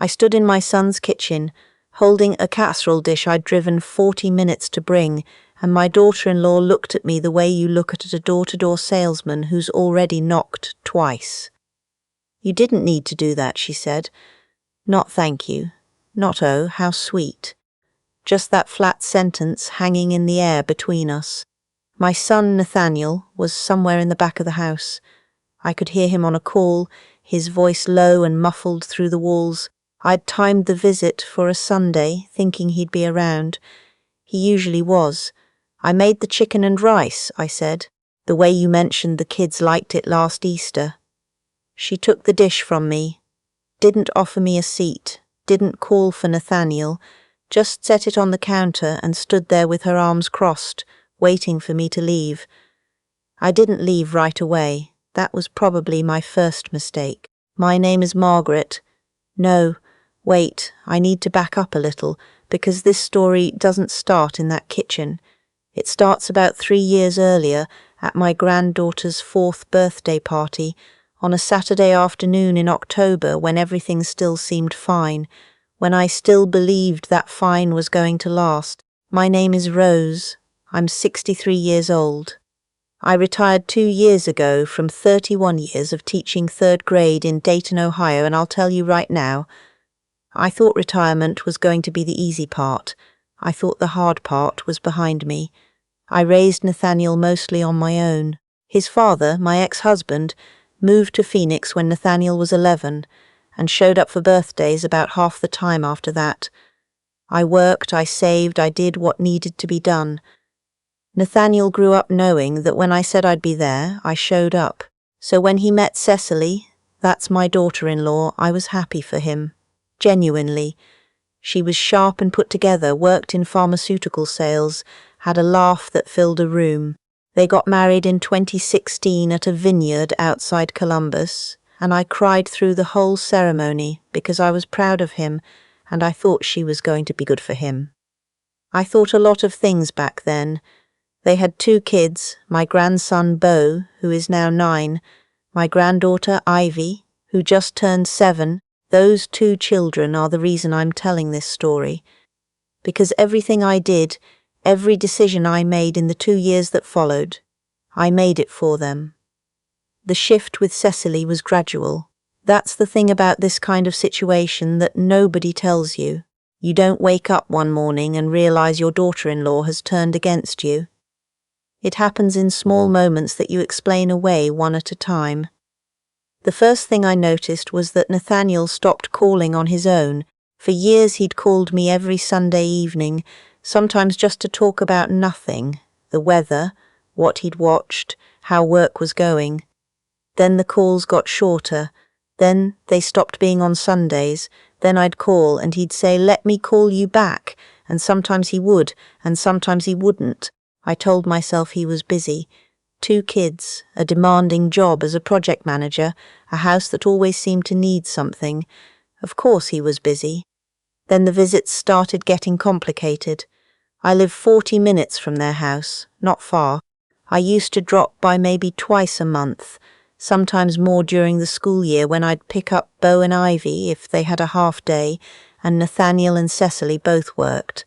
I stood in my son's kitchen, holding a casserole dish I'd driven 40 minutes to bring, and my daughter-in-law looked at me the way you look at a door-to-door salesman who's already knocked twice. "You didn't need to do that," she said. "Not thank you. Not oh, how sweet." Just that flat sentence hanging in the air between us. My son, Nathaniel, was somewhere in the back of the house. I could hear him on a call, his voice low and muffled through the walls. I'd timed the visit for a Sunday, thinking he'd be around. He usually was. "I made the chicken and rice," I said, "the way you mentioned the kids liked it last Easter." She took the dish from me, didn't offer me a seat, didn't call for Nathaniel, just set it on the counter and stood there with her arms crossed, waiting for me to leave. I didn't leave right away. That was probably my first mistake. "My name is Margaret." No, wait, I need to back up a little, because this story doesn't start in that kitchen. It starts about 3 years earlier, at my granddaughter's 4th birthday party, on a Saturday afternoon in October when everything still seemed fine, when I still believed that fine was going to last. My name is Rose. I'm 63 years old. I retired 2 years ago from 31 years of teaching 3rd grade in Dayton, Ohio, and I'll tell you right now, I thought retirement was going to be the easy part. I thought the hard part was behind me. I raised Nathaniel mostly on my own. His father, my ex-husband, moved to Phoenix when Nathaniel was 11 and showed up for birthdays about half the time after that. I worked, I saved, I did what needed to be done. Nathaniel grew up knowing that when I said I'd be there, I showed up. So when he met Cecily, that's my daughter-in-law, I was happy for him. Genuinely. She was sharp and put together, worked in pharmaceutical sales, had a laugh that filled a room. They got married in 2016 at a vineyard outside Columbus, and I cried through the whole ceremony because I was proud of him, and I thought she was going to be good for him. I thought a lot of things back then. They had 2 kids, my grandson Beau, who is now 9, my granddaughter Ivy, who just turned 7. Those 2 children are the reason I'm telling this story. Because everything I did, every decision I made in the 2 years that followed, I made it for them. The shift with Cecily was gradual. That's the thing about this kind of situation that nobody tells you. You don't wake up one morning and realize your daughter-in-law has turned against you. It happens in small moments that you explain away one at a time. The first thing I noticed was that Nathaniel stopped calling on his own. For years he'd called me every Sunday evening, sometimes just to talk about nothing, the weather, what he'd watched, how work was going. Then the calls got shorter. Then they stopped being on Sundays. Then I'd call and he'd say, "Let me call you back," and sometimes he would, and sometimes he wouldn't. I told myself he was busy. 2 kids, a demanding job as a project manager, a house that always seemed to need something. Of course he was busy. Then the visits started getting complicated. I live 40 minutes from their house, not far. I used to drop by maybe twice a month, sometimes more during the school year when I'd pick up Beau and Ivy if they had a half day, and Nathaniel and Cecily both worked.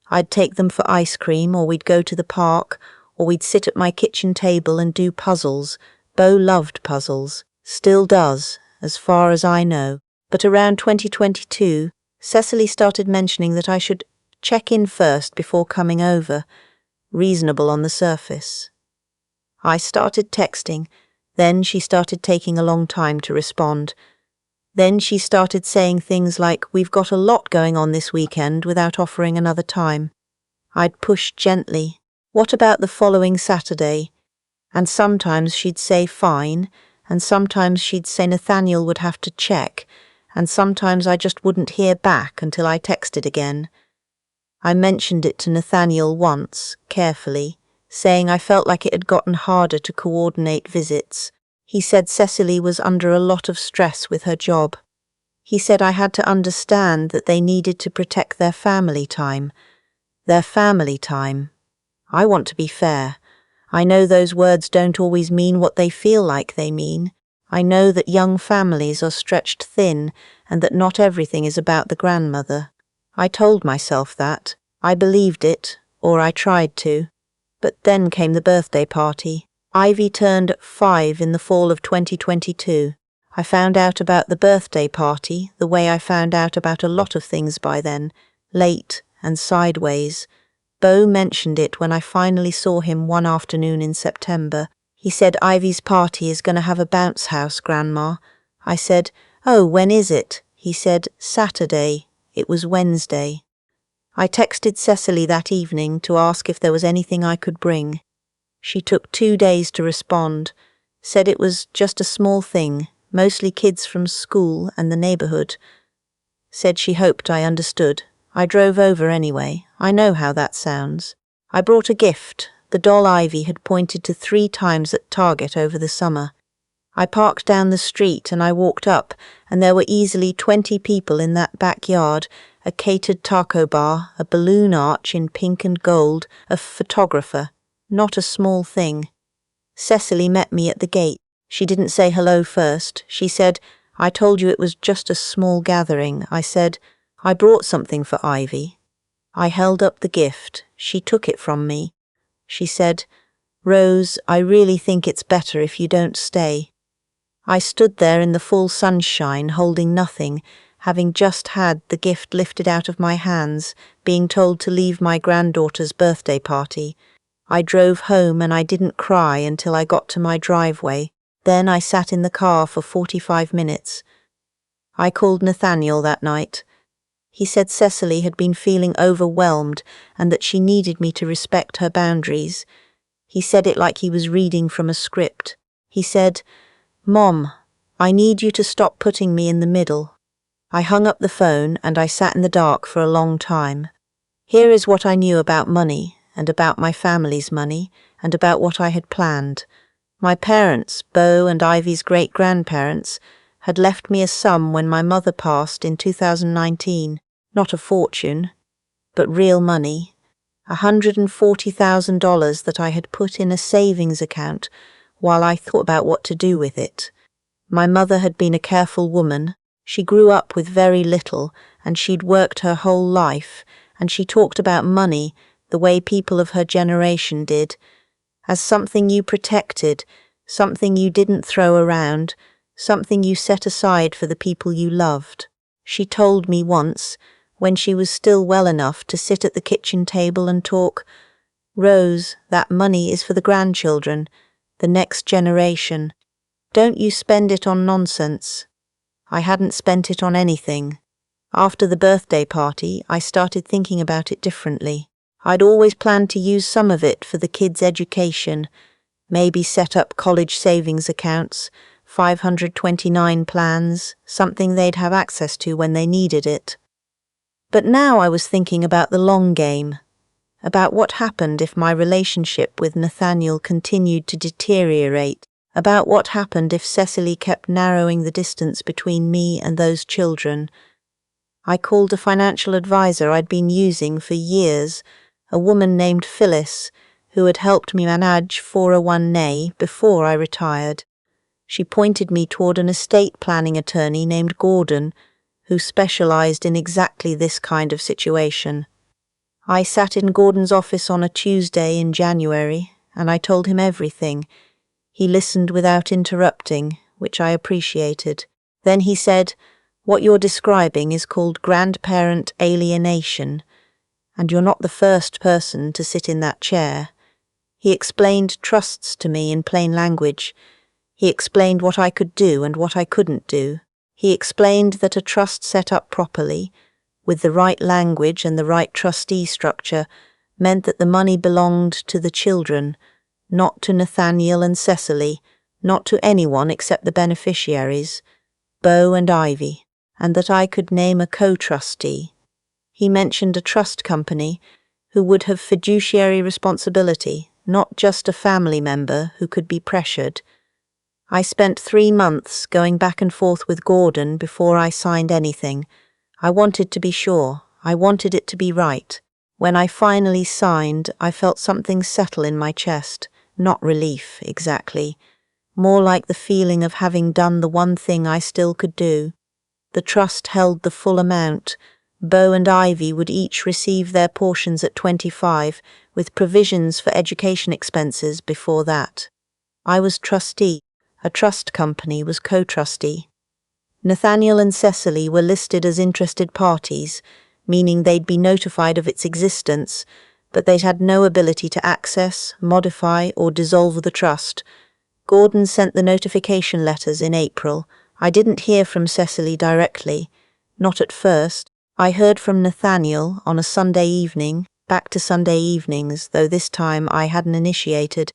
I'd take them for ice cream, or we'd go to the park, or we'd sit at my kitchen table and do puzzles. Beau loved puzzles, still does, as far as I know. But around 2022, Cecily started mentioning that I should check in first before coming over. Reasonable on the surface. I started texting. Then she started taking a long time to respond. Then she started saying things like, "We've got a lot going on this weekend," without offering another time. I'd push gently. "What about the following Saturday?" And sometimes she'd say fine, and sometimes she'd say Nathaniel would have to check, and sometimes I just wouldn't hear back until I texted again. I mentioned it to Nathaniel once, carefully, saying I felt like it had gotten harder to coordinate visits. He said Cecily was under a lot of stress with her job. He said I had to understand that they needed to protect their family time. Their family time. I want to be fair. I know those words don't always mean what they feel like they mean. I know that young families are stretched thin and that not everything is about the grandmother. I told myself that. I believed it, or I tried to. But then came the birthday party. Ivy turned 5 in the fall of 2022. I found out about the birthday party the way I found out about a lot of things by then, late and sideways. Beau mentioned it when I finally saw him one afternoon in September. He said, "Ivy's party is going to have a bounce house, Grandma." I said, "Oh, when is it?" He said, "Saturday." It was Wednesday. I texted Cecily that evening to ask if there was anything I could bring. She took 2 days to respond, said it was just a small thing, mostly kids from school and the neighborhood. Said she hoped I understood. I drove over anyway. I know how that sounds. I brought a gift, the doll Ivy had pointed to 3 times at Target over the summer. I parked down the street and I walked up, and there were easily 20 people in that backyard, a catered taco bar, a balloon arch in pink and gold, a photographer. Not a small thing. Cecily met me at the gate. She didn't say hello first. She said, "I told you it was just a small gathering." I said, "I brought something for Ivy." I held up the gift. She took it from me. She said, "Rose, I really think it's better if you don't stay." I stood there in the full sunshine, holding nothing, having just had the gift lifted out of my hands, being told to leave my granddaughter's birthday party. I drove home and I didn't cry until I got to my driveway. Then I sat in the car for 45 minutes. I called Nathaniel that night. He said Cecily had been feeling overwhelmed and that she needed me to respect her boundaries. He said it like he was reading from a script. He said, "Mom, I need you to stop putting me in the middle." I hung up the phone and I sat in the dark for a long time. Here is what I knew about money, and about my family's money, and about what I had planned. My parents, Beau and Ivy's great-grandparents, had left me a sum when my mother passed in 2019. Not a fortune, but real money. $140,000 that I had put in a savings account while I thought about what to do with it. My mother had been a careful woman. She grew up with very little, and she'd worked her whole life, and she talked about money the way people of her generation did, as something you protected, something you didn't throw around, something you set aside for the people you loved. She told me once, when she was still well enough to sit at the kitchen table and talk, "Rose, that money is for the grandchildren, the next generation. Don't you spend it on nonsense." I hadn't spent it on anything. After the birthday party, I started thinking about it differently. I'd always planned to use some of it for the kids' education, maybe set up college savings accounts, 529 plans, something they'd have access to when they needed it. But now I was thinking about the long game, about what happened if my relationship with Nathaniel continued to deteriorate, about what happened if Cecily kept narrowing the distance between me and those children. I called a financial advisor I'd been using for years, a woman named Phyllis, who had helped me manage 401(k) before I retired. She pointed me toward an estate planning attorney named Gordon, who specialized in exactly this kind of situation. I sat in Gordon's office on a Tuesday in January, and I told him everything. He listened without interrupting, which I appreciated. Then he said, "What you're describing is called grandparent alienation, and you're not the first person to sit in that chair." He explained trusts to me in plain language. He explained what I could do and what I couldn't do. He explained that a trust set up properly, with the right language and the right trustee structure, meant that the money belonged to the children, not to Nathaniel and Cecily, not to anyone except the beneficiaries, Beau and Ivy, and that I could name a co-trustee. He mentioned a trust company who would have fiduciary responsibility, not just a family member who could be pressured. I spent 3 months going back and forth with Gordon before I signed anything. I wanted to be sure. I wanted it to be right. When I finally signed, I felt something settle in my chest. Not relief, exactly, more like the feeling of having done the one thing I still could do. The trust held the full amount. Bo and Ivy would each receive their portions at 25, with provisions for education expenses before that. I was trustee. A trust company was co-trustee. Nathaniel and Cecily were listed as interested parties, meaning they'd be notified of its existence, but they'd had no ability to access, modify, or dissolve the trust. Gordon sent the notification letters in April. I didn't hear from Cecily directly. Not at first. I heard from Nathaniel on a Sunday evening, back to Sunday evenings, though this time I hadn't initiated.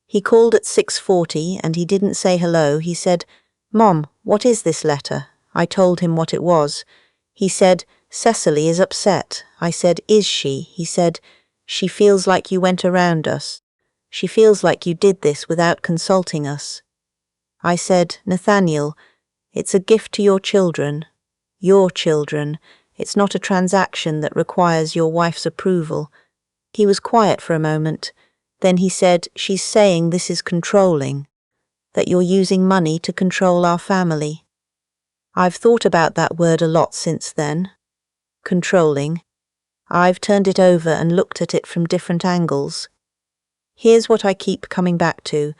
He called at 6:40 and he didn't say hello. He said, "Mom, what is this letter?" I told him what it was. He said, "Cecily is upset." I said, "Is she?" He said, "She feels like you went around us. She feels like you did this without consulting us." I said, "Nathaniel, it's a gift to your children. Your children. It's not a transaction that requires your wife's approval." He was quiet for a moment. Then he said, "She's saying this is controlling, that you're using money to control our family." I've thought about that word a lot since then. Controlling. I've turned it over and looked at it from different angles. Here's what I keep coming back to.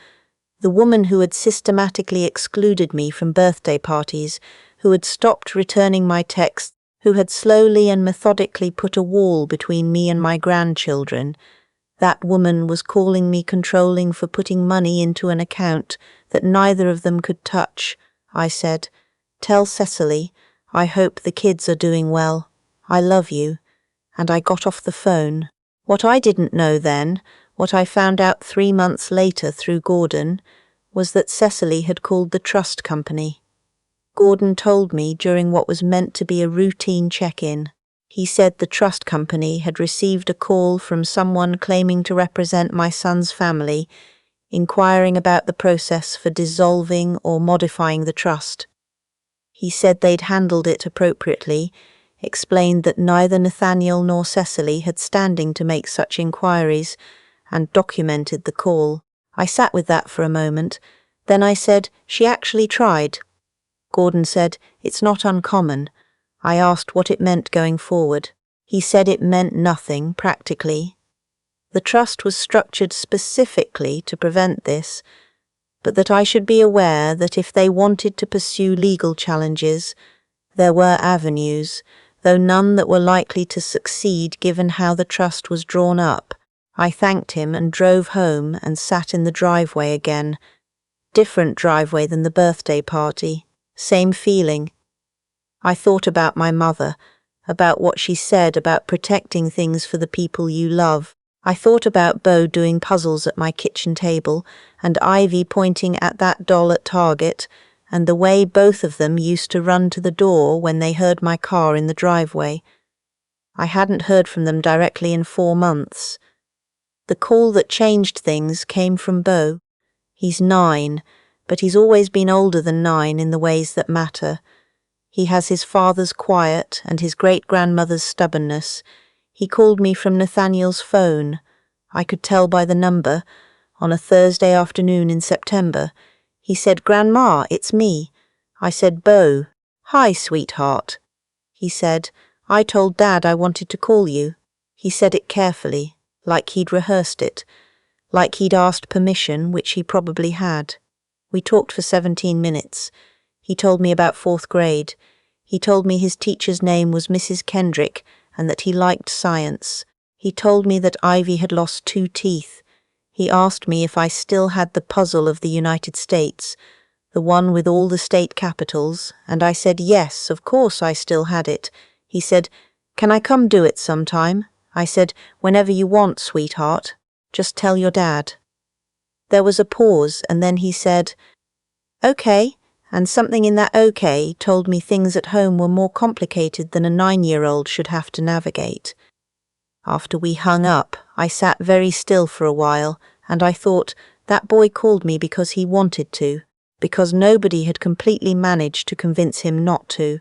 The woman who had systematically excluded me from birthday parties, who had stopped returning my texts, who had slowly and methodically put a wall between me and my grandchildren. That woman was calling me controlling for putting money into an account that neither of them could touch. I said, "Tell Cecily, I hope the kids are doing well. I love you." And I got off the phone. What I didn't know then, what I found out 3 months later through Gordon, was that Cecily had called the trust company. Gordon told me during what was meant to be a routine check-in. He said the trust company had received a call from someone claiming to represent my son's family, inquiring about the process for dissolving or modifying the trust. He said they'd handled it appropriately, explained that neither Nathaniel nor Cecily had standing to make such inquiries, and documented the call. I sat with that for a moment. Then I said, "She actually tried." Gordon said, "It's not uncommon." I asked what it meant going forward. He said it meant nothing, practically. The trust was structured specifically to prevent this, but that I should be aware that if they wanted to pursue legal challenges, there were avenues, though none that were likely to succeed given how the trust was drawn up. I thanked him and drove home and sat in the driveway again. Different driveway than the birthday party. Same feeling. I thought about my mother, about what she said about protecting things for the people you love. I thought about Bo doing puzzles at my kitchen table and Ivy pointing at that doll at Target, and the way both of them used to run to the door when they heard my car in the driveway. I hadn't heard from them directly in 4 months. The call that changed things came from Bo. He's 9, but he's always been older than 9 in the ways that matter. He has his father's quiet and his great-grandmother's stubbornness. He called me from Nathaniel's phone. I could tell by the number. On a Thursday afternoon in September. He said, "Grandma, it's me." I said, "Bo." "Hi, sweetheart." He said, "I told Dad I wanted to call you." He said it carefully, like he'd rehearsed it, like he'd asked permission, which he probably had. We talked for 17 minutes. He told me about 4th grade. He told me his teacher's name was Mrs. Kendrick and that he liked science. He told me that Ivy had lost 2 teeth. He asked me if I still had the puzzle of the United States, the one with all the state capitals, and I said yes, of course I still had it. He said, "Can I come do it sometime?" I said, "Whenever you want, sweetheart. Just tell your dad." There was a pause, and then he said, "Okay," and something in that okay told me things at home were more complicated than a 9-year-old should have to navigate. After we hung up, I sat very still for a while, and I thought, that boy called me because he wanted to, because nobody had completely managed to convince him not to,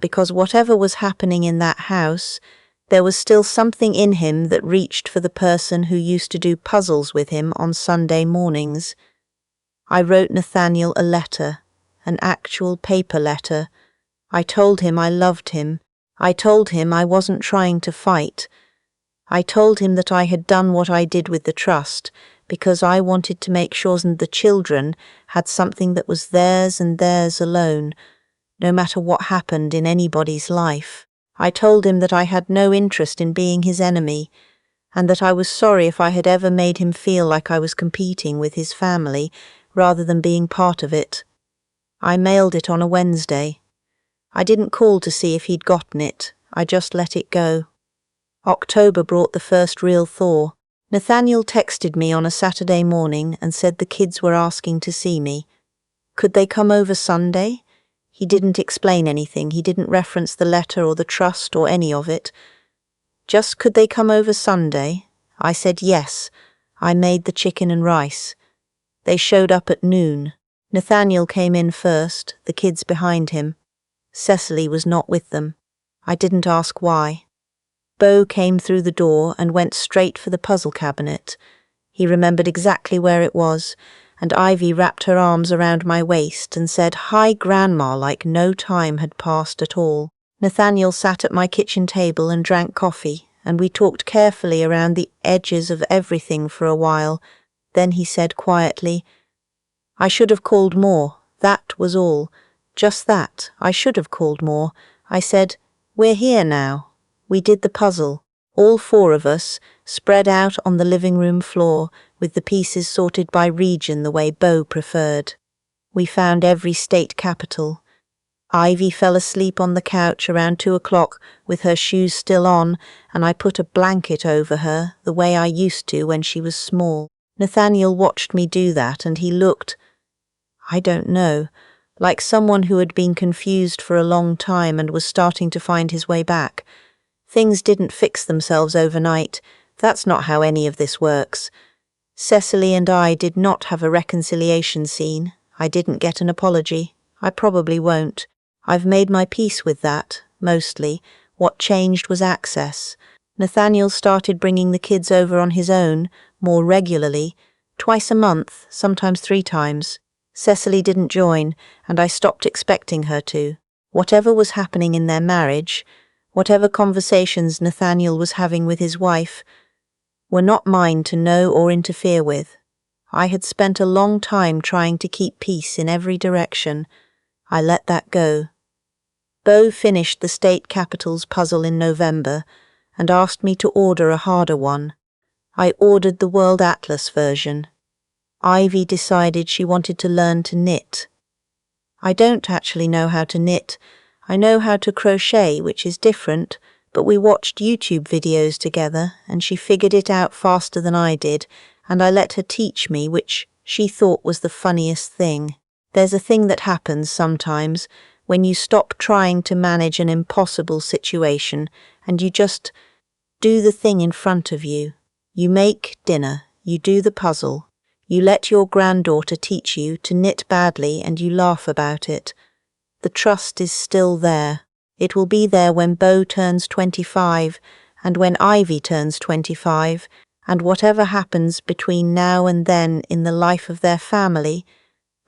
because whatever was happening in that house, there was still something in him that reached for the person who used to do puzzles with him on Sunday mornings. I wrote Nathaniel a letter, an actual paper letter. I told him I loved him. I told him I wasn't trying to fight. I told him that I had done what I did with the trust because I wanted to make sure the children had something that was theirs and theirs alone, no matter what happened in anybody's life. I told him that I had no interest in being his enemy, and that I was sorry if I had ever made him feel like I was competing with his family rather than being part of it. I mailed it on a Wednesday. I didn't call to see if he'd gotten it. I just let it go. October brought the first real thaw. Nathaniel texted me on a Saturday morning and said the kids were asking to see me. Could they come over Sunday? He didn't explain anything. He didn't reference the letter or the trust or any of it. Just could they come over Sunday? I said yes. I made the chicken and rice. They showed up at noon. Nathaniel came in first, the kids behind him. Cecily was not with them. I didn't ask why. Beau came through the door and went straight for the puzzle cabinet. He remembered exactly where it was, and Ivy wrapped her arms around my waist and said, "Hi, Grandma," like no time had passed at all. Nathaniel sat at my kitchen table and drank coffee, and we talked carefully around the edges of everything for a while. Then he said quietly, "I should have called more. That was all. Just that. I should have called more." I said, "We're here now." We did the puzzle, all four of us, spread out on the living room floor, with the pieces sorted by region the way Beau preferred. We found every state capital. Ivy fell asleep on the couch around 2 o'clock with her shoes still on, and I put a blanket over her, the way I used to when she was small. Nathaniel watched me do that, and he looked, I don't know, like someone who had been confused for a long time and was starting to find his way back. Things didn't fix themselves overnight. That's not how any of this works. Cecily and I did not have a reconciliation scene. I didn't get an apology. I probably won't. I've made my peace with that, mostly. What changed was access. Nathaniel started bringing the kids over on his own, more regularly, twice a month, sometimes 3 times. Cecily didn't join, and I stopped expecting her to. Whatever was happening in their marriage, whatever conversations Nathaniel was having with his wife, were not mine to know or interfere with. I had spent a long time trying to keep peace in every direction. I let that go. Beau finished the state capitals puzzle in November and asked me to order a harder one. I ordered the World Atlas version. Ivy decided she wanted to learn to knit. I don't actually know how to knit. I know how to crochet, which is different, but we watched YouTube videos together, and she figured it out faster than I did, and I let her teach me, which she thought was the funniest thing. There's a thing that happens sometimes when you stop trying to manage an impossible situation and you just do the thing in front of you. You make dinner, you do the puzzle, you let your granddaughter teach you to knit badly and you laugh about it. The trust is still there. It will be there when Beau turns 25 and when Ivy turns 25, and whatever happens between now and then in the life of their family,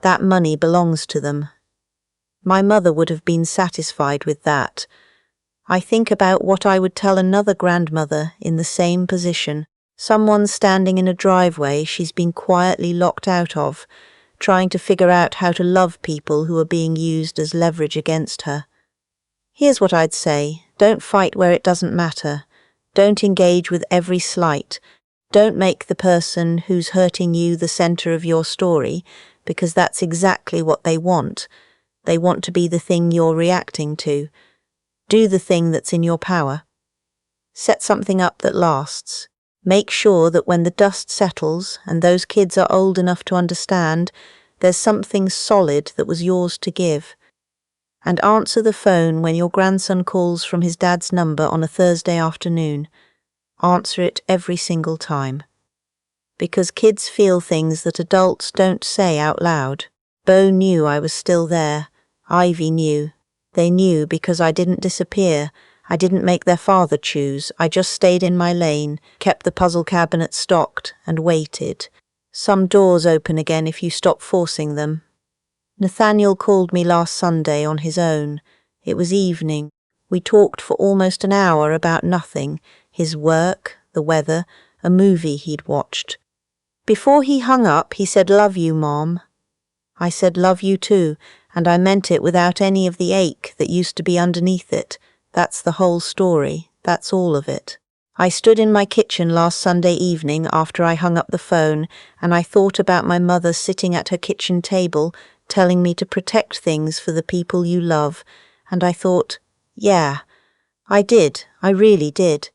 that money belongs to them. My mother would have been satisfied with that. I think about what I would tell another grandmother in the same position, someone standing in a driveway she's been quietly locked out of, trying to figure out how to love people who are being used as leverage against her. Here's what I'd say. Don't fight where it doesn't matter. Don't engage with every slight. Don't make the person who's hurting you the center of your story, because that's exactly what they want. They want to be the thing you're reacting to. Do the thing that's in your power. Set something up that lasts. Make sure that when the dust settles and those kids are old enough to understand, there's something solid that was yours to give. And answer the phone when your grandson calls from his dad's number on a Thursday afternoon. Answer it every single time. Because kids feel things that adults don't say out loud. Beau knew I was still there. Ivy knew. They knew because I didn't disappear. I didn't make their father choose. I just stayed in my lane, kept the puzzle cabinet stocked, and waited. Some doors open again if you stop forcing them. Nathaniel called me last Sunday on his own. It was evening. We talked for almost an hour about nothing, his work, the weather, a movie he'd watched. Before he hung up, he said, "Love you, Mom." I said, "Love you too," and I meant it without any of the ache that used to be underneath it. That's the whole story. That's all of it. I stood in my kitchen last Sunday evening after I hung up the phone, and I thought about my mother sitting at her kitchen table, telling me to protect things for the people you love, and I thought, yeah, I did. I really did.